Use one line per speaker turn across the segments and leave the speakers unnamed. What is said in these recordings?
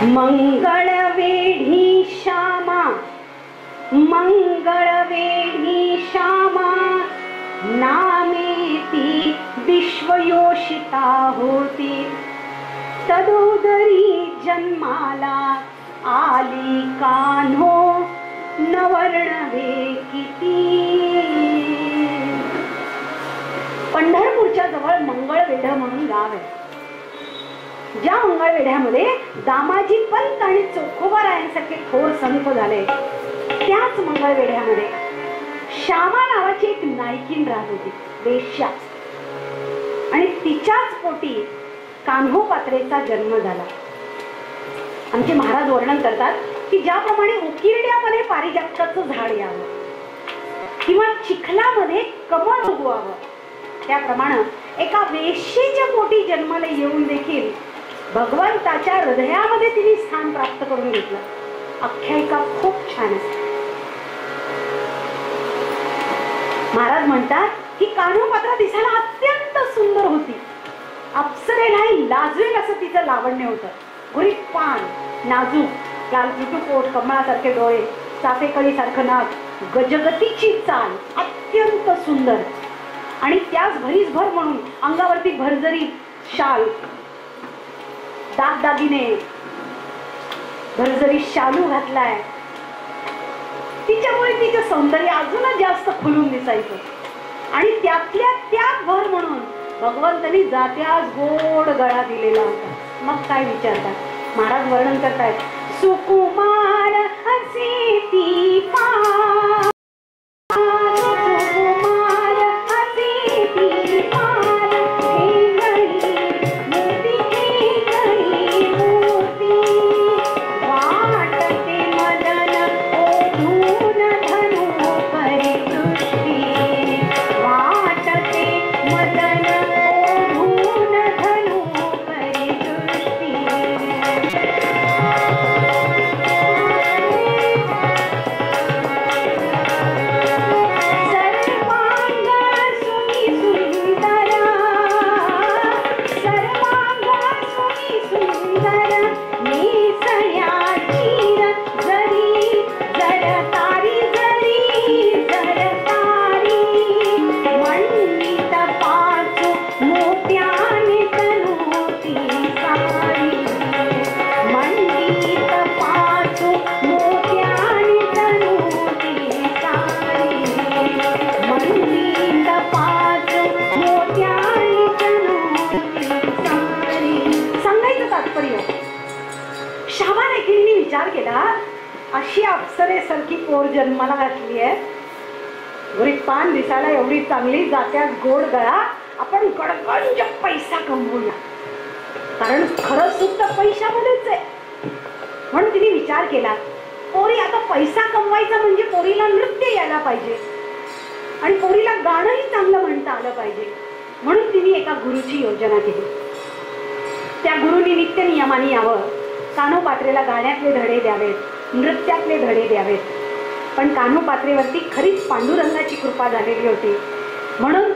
मंगळवेढी श्यामा, मंगळवेढी श्यामा, नामेती विश्वयोषिता होती, तदोदरी जन्माला आली कान्हो, नवर्णवे किती. पंढरपूरच्या जवळ मंगळवेढ म्हणून गाव आहे. ज्या मंगळवेढ्यामध्ये दामाजी पंत आणि चोखोबारायांसारखे थोर संत झाले, त्याच मंगळवेढ्यामध्ये श्यामा नावाची एक नायकीन राहत होती, वेश्या. आणि तिच्याच पोटी कान्होपात्रेचा जन्म झाला. आमचे महाराज वर्णन करतात की ज्याप्रमाणे उकिरड्यामध्ये पारिजातकाचं झाड यावं किंवा चिखलामध्ये कमळ उगवावं, त्याप्रमाणे एका वेश्येच्या पोटी जन्माला येऊन देखील भगवंताच्या हृदयामध्ये तिने स्थान प्राप्त करून घेतलं. आख्यायिका खूप छान आहे. महाराज म्हणतात की कान्होपात्रा दिसायला अत्यंत सुंदर होती. अप्सरेलाही लाजवेल असं तिचं लावण्य होतं. गुरीत पान, नाजूक लालचुटू पोट, कमळासारखे डोळे, चाफेकळीसारखं नाक, गजगतीची चाल, अत्यंत सुंदर. आणि त्याच भरीसभर म्हणून अंगावरती भरजरी शाल, दागदागिने, भरजरी शालू घातलाय. तिच्यामुळे तिचं सौंदर्य अजूनच जास्त खुलून दिसायचं. आणि त्यातल्या त्यात भर म्हणून भगवंतांनी जात्याच गोड गळा दिलेला होता. मग काय विचारतात महाराज, वर्णन करतायत, सुकुमार असे ती पार, सुकुमार असे ती पार, मोती मोती, वाटते मदन ओढून धनु परिदृष्टी, वाटते मदन ओढून धनु परिदृष्टी. विचार केला, अशी अप्सरेसारखी पोर जन्माला घातली आहे, गुरीत पान दिसायला एवढी चांगली, जात्यात गोड गळा, आपण गडगंज पैसा कमवूया, कारण खरं सुद्ध पैशामध्येच आहे. म्हणून तिने विचार केला, पोरी आता पैसा कमवायचा म्हणजे पोरीला नृत्य यायला पाहिजे आणि पोरीला गाणंही चांगलं म्हणता आलं पाहिजे. म्हणून तिने एका गुरुची योजना केली. त्या गुरुनी नित्य नियमाने यावं, कान्होपात्रेला गाण्यातले धडे द्यावेत, नृत्यातले धडे द्यावेत. पण कान्होपात्रेवरती खरीच पांडुरंगाची कृपा झालेली होती. म्हणून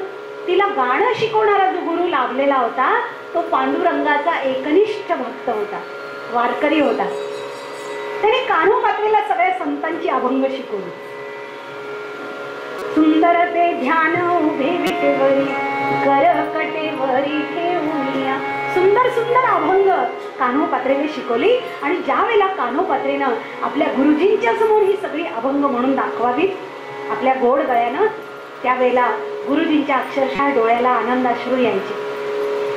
तिला गाणं शिकवणारा जो गुरु लाभलेला होता तो पांडुरंगाचा एकनिष्ठ भक्त होता, वारकरी होता. त्याने कान्होपात्रेला सगळ्या संतांची अभंग शिकवली. सुंदर ते ध्यान उभे विटेवरी, कर कटेवरी ठेवूया. सुंदर सुंदर अभंग कान्होपात्रेने शिकवली. आणि ज्या वेळेला कान्होपात्रेनं आपल्या गुरुजींच्या समोर ही सगळी अभंग म्हणून दाखवावीत आपल्या गोड गळ्यानं, त्यावेळेला गुरुजींच्या अक्षरशः डोळ्याला आनंदाश्रू यायचे.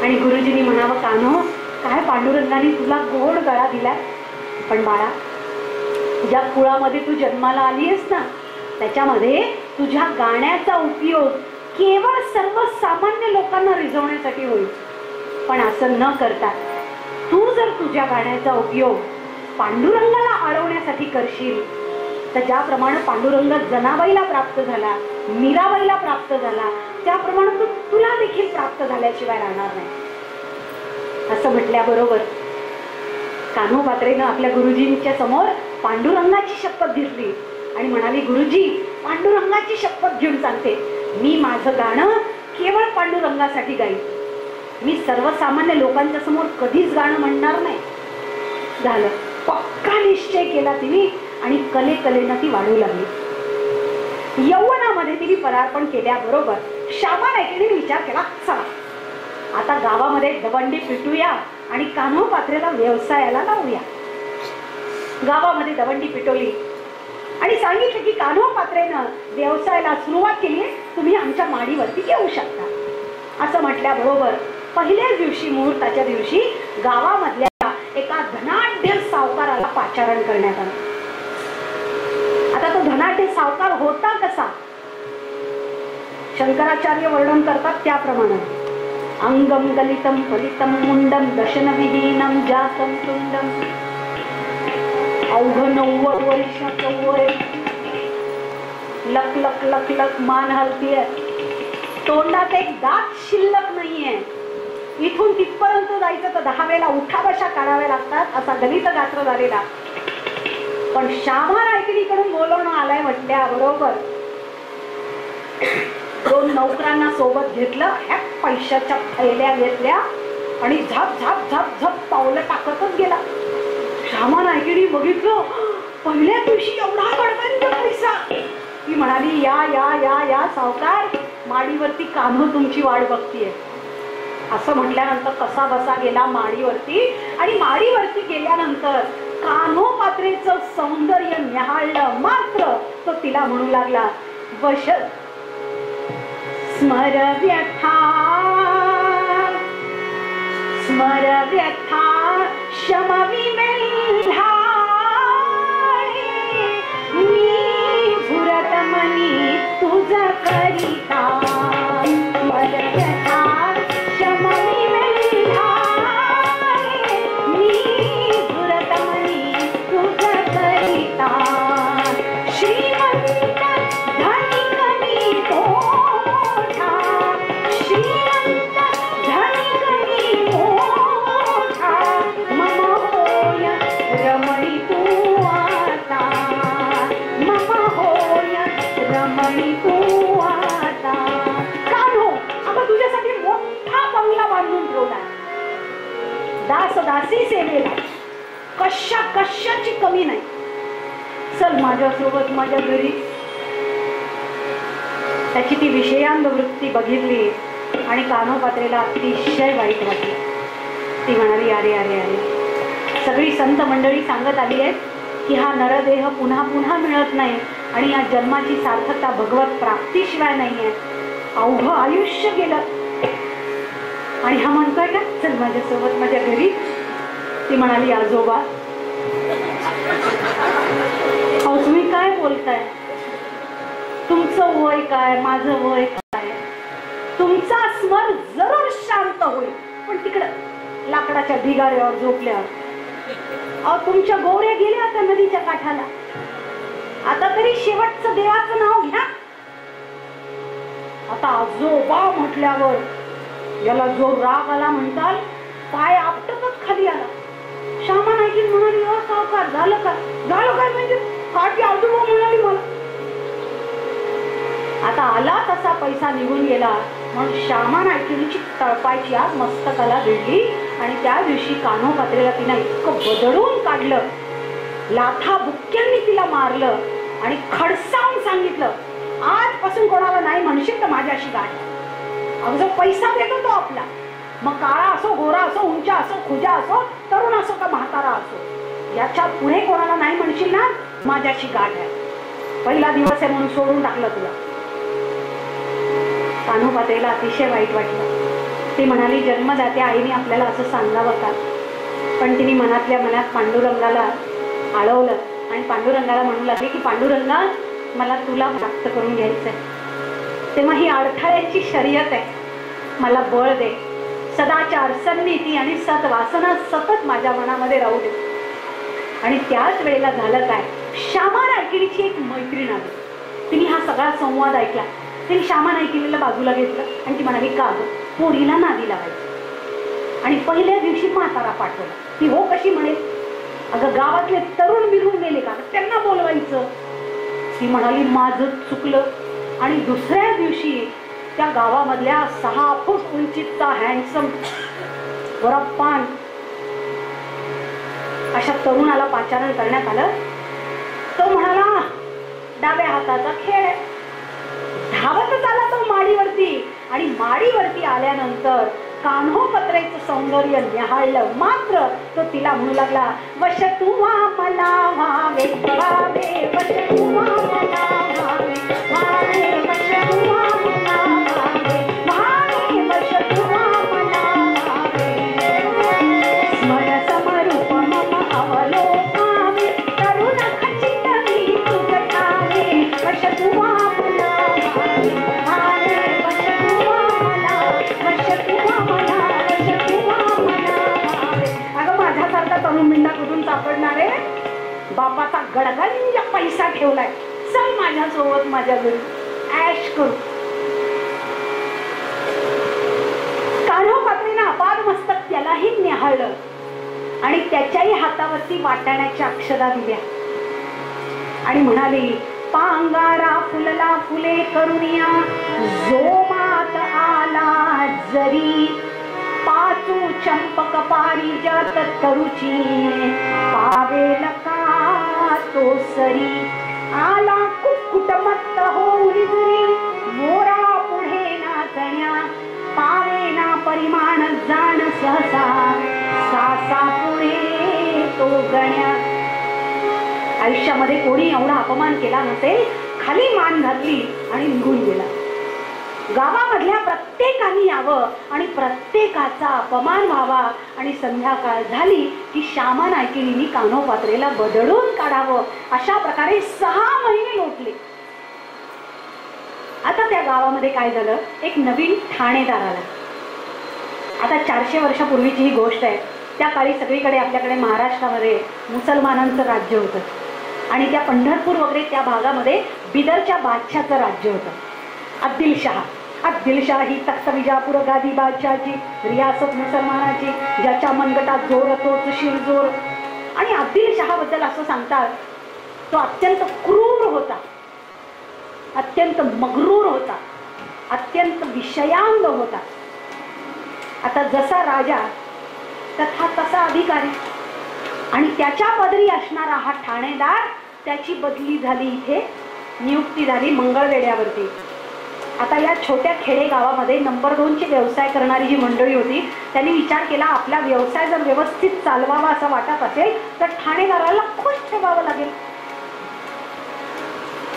आणि गुरुजींनी म्हणावं, कान्हो, काय पांडुरंगाने तुला गोड गळा दिला, पण बाळा, ज्या कुळामध्ये तू जन्माला आली आहेस ना, त्याच्यामध्ये तुझ्या गाण्याचा उपयोग केवळ सर्वसामान्य लोकांना रिझवण्यासाठी होईल. पण असं न करता तू जर तुझ्या गाण्याचा उपयोग पांडुरंगाला आळवण्यासाठी करशील, तर ज्याप्रमाणे पांडुरंग जनाबाईला प्राप्त झाला, मीराबाईला प्राप्त झाला, त्याप्रमाणे तू तुला देखील प्राप्त झाल्याशिवाय राहणार नाही. असं म्हटल्याबरोबर कान्होपात्रेनं आपल्या गुरुजींच्या समोर पांडुरंगाची शपथ घेतली आणि म्हणाली, गुरुजी, पांडुरंगाची शपथ घेऊन सांगते, मी माझं गाणं केवळ पांडुरंगासाठी गाईन. मी सर्वसामान्य लोकांच्या समोर कधीच गाणं म्हणणार नाही. झालं, पक्का निश्चय केला तिने आणि कलेनं ती वाढू लागली. यौवनामध्ये तिने पदार्पण केल्याबरोबर श्यामा नायकिणीने विचार केला, चला आता गावामध्ये दवंडी पिटूया आणि कान्होपात्रेला व्यवसायाला लावूया. गावामध्ये दवंडी पिटवली आणि सांगितलं की कान्होपात्रेनं व्यवसायाला सुरुवात केली, तुम्ही आमच्या माडीवरती येऊ शकता. असं म्हटल्याबरोबर पहिल्याच दिवशी, मुहूर्ताच्या दिवशी गावामधल्या एका धनाढ्य सावकाराला पाचारण करण्यात आलं. आता तो धनाढ्य सावकार होता कसा? शंकराचार्य वर्णन करतात त्याप्रमाणे, अंगम गलितम फलितम मुंडम दशनविहीनम जातम तुंडम, अवघ 90 वर्षाचं वय, लक लक लक लक मान हलतीये, तोंडात एक दात शिल्लक नाहीये, इथून तिथपर्यंत जायचं तर 10 वेळेला उठा बशा काढाव्या लागतात, असा गलित गात्र झालेला. पण श्यामा नायकिणीकडून बोलवणं आलाय म्हटल्याबरोबर 2 नौकरांना सोबत घेतलं, ह्या पैशाच्या थैल्या घेतल्या आणि झप झप झप झप पावलं टाकतच गेला. श्यामा नायकिणी बघितलं, पहिल्या दिवशी एवढा गडबडीचा पैसा. ती म्हणाली, या या या या सावकार, माडीवरती कान्हो तुमची वाट बघतीये. असं म्हटल्यानंतर कसा बसा गेला माडीवरती आणि माडीवरती गेल्यानंतर कान्होपात्रेचं सौंदर्य न्याहाळलं मात्र तो तिला म्हणू लागला, वश स्मर व्यथा स्मर व्यथा शमविमेल्हा, मी झुरत मनी तुझ करिता, स्मर व्यथा शमविमेल्हा, मी झुरत मनी तुझ करिता, श्रीमंत धनिक मी मोठा, श्रीमंत धनिक मी मोठा, मम होय रमणी तू आता, मम होय रमणी तू आता. कान्हो, अगं तुझ्यासाठी मोठा बंगला बांधून ठेवलाय, दास दासी सेवेला, कशाची कमी नाही, चल माझ्यासोबत माझ्या घरी. त्याची ती विषयांग वृत्ती बघितली आणि कान्होपात्रेला अतिशय वाईट वाटली. ती म्हणाली, अरे अरे अरे, सगळी संत मंडळी सांगत आली आहेत की हा नरदेह पुन्हा पुन्हा मिळत नाही आणि या जन्माची सार्थकता भगवत प्राप्तीशिवाय नाहीये, अवघ आयुष्य गेलं आणि हा म्हणतोय का चल माझ्यासोबत माझ्या घरी. ती म्हणाली, आजोबा अहो तुम्ही काय बोलताय, तुमचं वय काय, माझं वय काय, तुमचा स्वर जरूर शांत होईल पण तिकडं लाकडाच्या ढिगाऱ्यावर झोपल्यावर. अहो तुमच्या गोऱ्या गेल्या आता नदीच्या काठाला, आता तरी शेवटचं देवाचं नाव घ्या. आता आजोबा म्हटल्यावर याला जो राग आला म्हणताल, पाय आपटतच खाली आला. श्यामा नायकी म्हणाली, अ सावकार झालं का? झालं काय म्हणजे? काठी आजोबा म्हणाली मला. आता आला तसा पैसा निघून गेला म्हणून श्यामा नायकिनीची तळपायची आग मस्तकाला भिडली आणि त्या दिवशी कान्होपात्रेला तिने इतकं बदलून काढलं, लाथा बुक्क्यांनी तिला मारलं आणि खडसावून सांगितलं, आजपासून कोणाला नाही म्हणशील तर माझ्याशी गाठ. अगं जो पैसा देतो तो आपला, मग काळा असो, गोरा असो, उंचा असो, खुजा असो, तरुण असो का म्हातारा असो, याच्या पुढे कोणाला नाही म्हणशील ना माझ्याशी गाठ आहे. पहिला दिवस आहे म्हणून सोडून टाकलं तुला. कान्होपात्रेला अतिशय वाईट वाटलं. ती म्हणाली, जन्मदात्या आईने आपल्याला असं सांगावं का? पण तिने मनातल्या मनात पांडुरंगाला आळवलं आणि पांडुरंगाला म्हणू लागली की पांडुरंगा मला तुला प्राप्त करून घ्यायचंय, तेव्हा ही अडथळ्याची शर्यत आहे, मला बळ दे, सदाचार, सन्नीती आणि सत्वासना सतत माझ्या मनामध्ये राहू दे. आणि त्याच वेळेला झालं काय, श्यामा नायकिणीची एक मैत्रीण आली. तिने हा सगळा संवाद ऐकला. तिने श्यामा नायकिणीला बाजूला घेतलं आणि ती म्हणाली, का गं पोरीला नादी लावायची आणि पहिल्या दिवशी म्हातारा पाठवला. ती हो कशी म्हणेल, अगं गावातले तरुण बिरून गेले का त्यांना बोलवायचं. ती म्हणाली, माझं चुकलं. आणि दुसऱ्या दिवशी त्या गावामधल्या 6 फूट उंचीचा हँडसम वरप्पान अशा तरुणाला पाचारण करण्यात आलं. तो म्हणाला, डाव्या हाताचा खेळ आहे. धावतच आला तो माडीवरती आणि माडीवरती आल्यानंतर कान्होपत्रेचं सौंदर्य निहाळलं. मात्र तो तिला म्हणू लागला, वश तुवा मला व्हावे व्हावे, वश तुवा मला व्हावे व्हावे, वश तुवा मला व्हावे व्हावे, वश तुवा मला व्हावे. स्मर समरूप मम अवलोकावे, तरुण खचित मी तुझठावे, वश तुवा मला व्हावे व्हावे, वश तुवा मला, वश तुवा मला, वश तुवा मला व्हावे. अगं माझ्यासारखा तरुण मिंडा कुठून सापडणारे? बापाचा गडगंज पैसा ठेवलाय, चल माझ्यासोबत माझ्या घरी ऐश करू. कान्होपात्रीनं अपाद मस्तक त्यालाही निहाळलं आणि त्याच्याही हातावरती वाटाण्याच्या अक्षरा दिल्या आणि म्हणाली, पांगारा फुलला फुले करुनिया, जोमात आला जरी, पाचू चंपक पारिजात तरुची, पावेल का तो सरी. आला कुक्कुट मत्त होऊन दुरी, मोरा पुढे नाचण्या, पावेना परिमाण जाण सहसा, सासा पुढे तो गण्या. आयुष्यामध्ये कोणी एवढा अपमान केला नसेल, खाली मान घातली आणि निघून गेला. गावामधल्या प्रत्येकाने यावं आणि प्रत्येकाचा अपमान व्हावा आणि संध्याकाळ झाली की श्यामा नायकिणींनी कान्होपात्रेला बदडून काढावं. अशा प्रकारे 6 महिने लोटले. आता त्या गावामध्ये काय झालं, एक नवीन ठाणेदार आला. आता 400 वर्षापूर्वीची ही गोष्ट आहे. त्या काळी सगळीकडे आपल्याकडे महाराष्ट्रामध्ये मुसलमानांचं राज्य होतं आणि त्या पंढरपूर वगैरे त्या भागामध्ये बिदरच्या बादशाचं राज्य होतं. आदिलशाह ही तख्त विजापूर गादी बादशाची, रियासत मुसलमानाची, ज्याच्या मनगटात जोर तोच शिरजोर. आणि आदिलशाह बद्दल असं सांगतात, तो अत्यंत क्रूर होता, अत्यंत मगरूर होता, अत्यंत विषयांग होता. आता जसा राजा तथा तसा अधिकारी आणि त्याच्या पदरी असणारा हा ठाणेदार, त्याची बदली झाली, इथे नियुक्ती झाली मंगळवेढ्यावरती. आता या छोट्या खेडे गावामध्ये नंबर 2 ची व्यवसाय करणारी जी मंडळी होती, त्यांनी विचार केला, आपला व्यवसाय जर व्यवस्थित चालवावा असं वाटत असेल तर ठाणेदाराला खुश ठेवावं लागेल.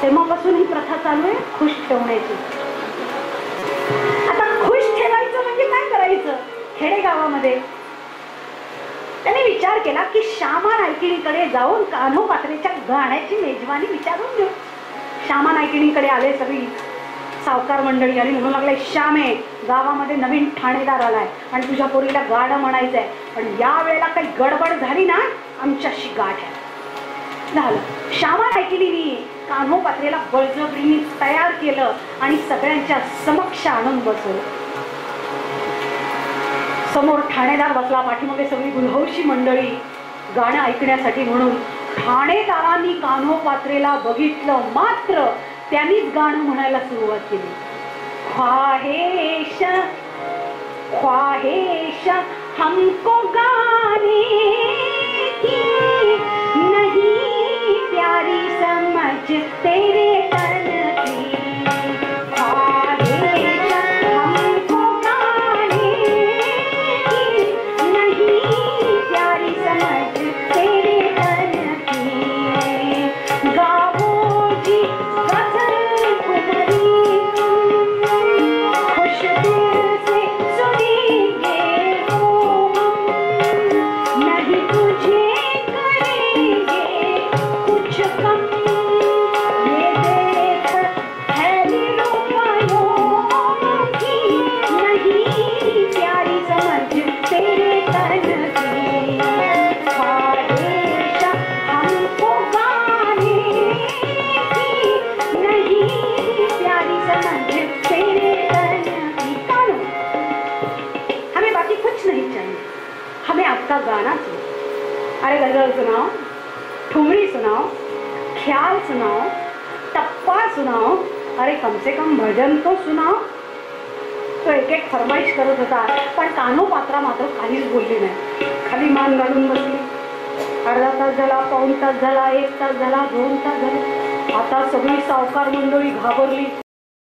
तेव्हापासून ही प्रथा चालू आहे, खुश ठेवण्याची. आता खुश ठेवायचं म्हणजे काय करायचं? खेडेगावामध्ये त्यांनी विचार केला की श्यामा नायकिणीकडे जाऊन कान्होपात्रेच्या गाण्याची मेजवानी विचारून घेऊ. श्यामा नायकिणीकडे आले सगळी सावकार मंडळी आणि म्हणू लागले, श्यामे, गावामध्ये नवीन ठाणेदार आलाय आणि तुझ्या पोरीला गाणं म्हणायचंय, पण या वेळेला काही गडबड झाली ना, आमच्याशी गाठ आहे. झालं. श्यामा नायकिणींनी कान्होपात्रेला बळजबरीने तयार केलं आणि सगळ्यांच्या समक्ष आणून बसवलं. समोर ठाणेदार बसला, पाठीमागे सगळी गुलहौशी मंडळी गाणं ऐकण्यासाठी. म्हणून ठाणेदारांनी कान्होपात्रेला बघितलं, मात्र त्यांनीच गाणं म्हणायला सुरुवात केली. ख्वाहिश ख्वाहिश हमको गाने की नहीं प्यारी समझ तेरे तन की. ख्वाहिश हमको गाने की नहीं प्यारी समझ तेरे तन की. गाओ जी आपका गाना सुनो. अरे गजल सुनाओ, ठुमरी सुनाओ, ख्याल सुनाओ, टप्पा सुनाओ, अरे कम से कम भजन तो सुनाओ. तो एक एक फरमाईश करत होता, पण कान्होपात्रा मात्र काहीच बोलली नाही, खाली मान घालून बसली. तास झाला, पाऊण तास झाला, 1 तास झाला, 2 तास झाले. आता सगळी सावकार मंडळी घाबरली.